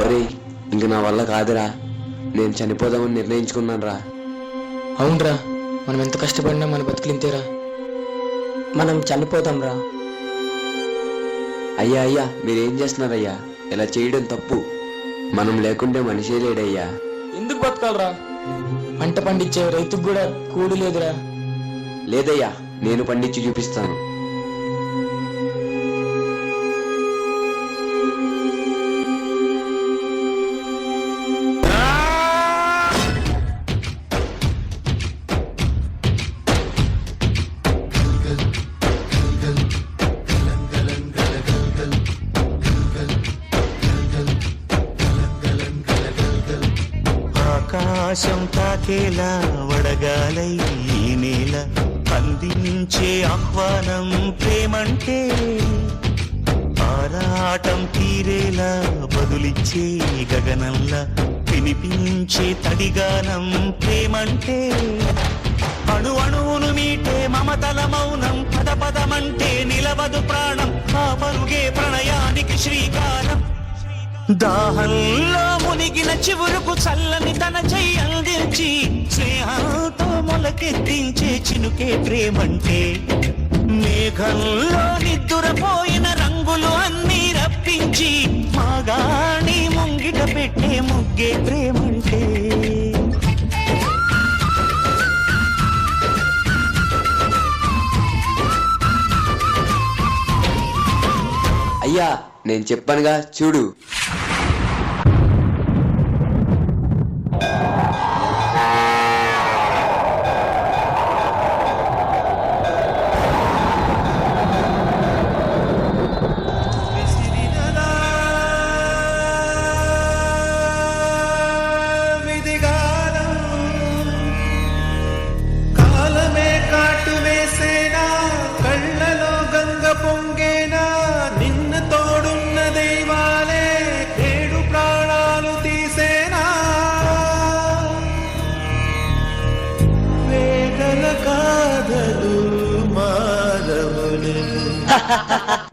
ఒరేయ్, ఇంక నా వల్ల కాదురా, నేను చనిపోదామని నిర్ణయించుకున్నాను రా. అవునరా, మనం ఎంత కష్టపడినా మన బతుకులింతేరా. మనం చనిపోతాం రా. అయ్యా అయ్యా, మీరేం చేస్తున్నారయ్యా? ఇలా చేయడం తప్పు. మనం లేకుంటే మనిషే లేడయ్యా. ఎందుకు బతకాలరా? పంట పండించే రైతుకు కూడా కూడు లేదురా. లేదయ్యా, నేను పండించి చూపిస్తాను. ఆకాశం తాకేలా వడగాలై ఈ నేల అందించే ఆహ్వానం ప్రేమంటే, ఆరాటం తీరేలా బదులిచ్చే గగనంలా వినిపించే తడిగానం ప్రేమంటే, అణు అణువును మీటే మమతల మౌనం పద పదమంటే నిలవదు ప్రాణం, ఆ పరుగే ప్రణయానికి శ్రీకారం. దాహంలో మునిగిన చివురుకు చల్లని తన చెయ్యి అందించి స్నేహంతో మొలకెత్తించే చినుకే ప్రేమంటే, మేఘంలో నిద్దురపోయిన రంగులు అన్నీ రప్పించి మాగాణి ముంగిట పెట్టే ముగ్గే ప్రేమంటే. అయ్యా, నేను చెప్పానుగా చూడు.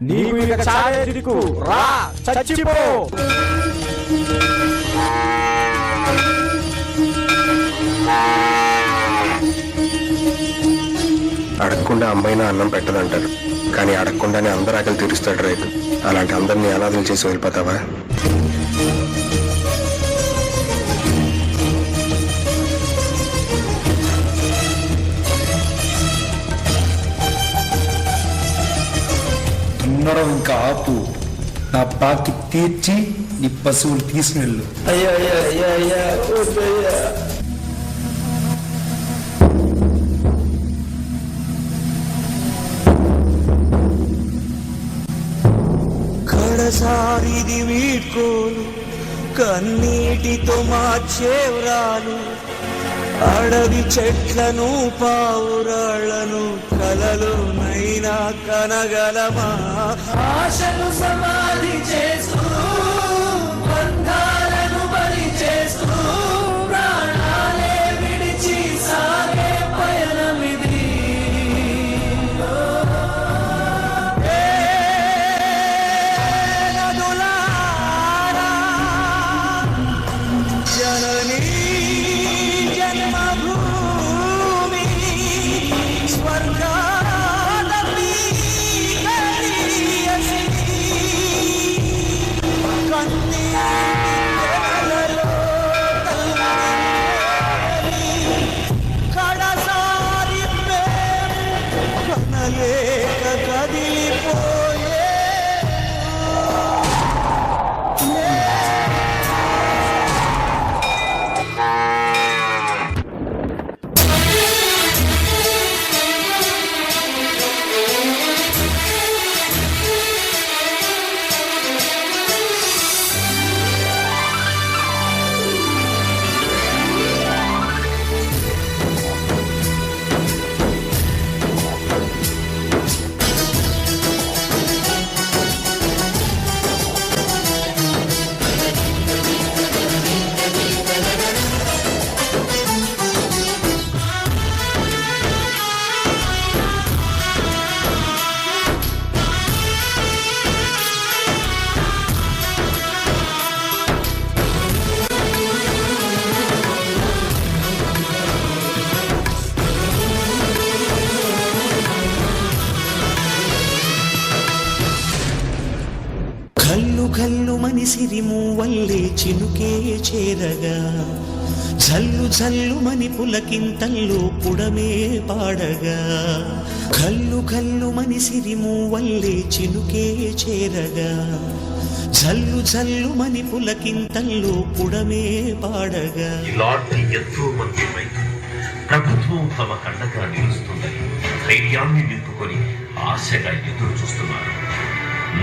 నీకు ఇక చాలే చిరుకు, రా చచ్చిపో. అడగకుండా అమ్మాయినా అన్నం పెట్టదంటారు, కానీ అడగకుండానే అందరు ఆకలి తీరుస్తాడు రైతు. అలాంటి అందరినీ అనాథం చేసి వెళ్ళిపోతావా? దున్నడం ఇంకా ఆపు, నా బాకి తీర్చి నీ పశువులు తీసుకెళ్ళు. అయ్యా అయ్యా అయ్యా అయ్యా వద్దయ్యా. కడసారిది వీడ్కోలు, కన్నీటితో మార్చేవ్రాలు, అడవి చెట్లను పావురాళ్లను కలలోనైనా కనగలమా? ఆశను సమాధి చేస్తూ బంధాలను బలి చేస్తూ ప్రాణాలే విడిచి సాగే పయనమిది. నదులారా జననీ జన్మభూమి స్వర్గాదపి కలియసి ఘల్లు ఘల్లు మనిసిరి మూవల్లే చినుకే చేరగా జల్లు జల్లు మని పులకింతల్లో పుడమే పాడగా ఘల్లు ఘల్లు మనిసిరి మూవల్లే చినుకే చేరగా జల్లు జల్లు మని పులకింతల్లో పుడమే పాడగా ఇలాంటి ఎంతో మంది రైతులు ప్రభుత్వం తమ కండగా నిలుస్తుందని ధైర్యాన్ని నింపుకొని ఆశగా ఎదురు చూస్తున్నారు.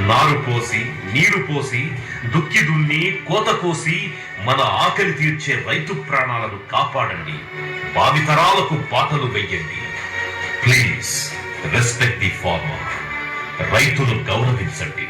నారు పోసి నీరు పోసి దుక్కి దున్ని కోత కోసి మన ఆకలి తీర్చే రైతు ప్రాణాలను కాపాడండి. భావితరాలకు బాటలు వెయ్యండి. Please respect the farmer. రైతును గౌరవించండి.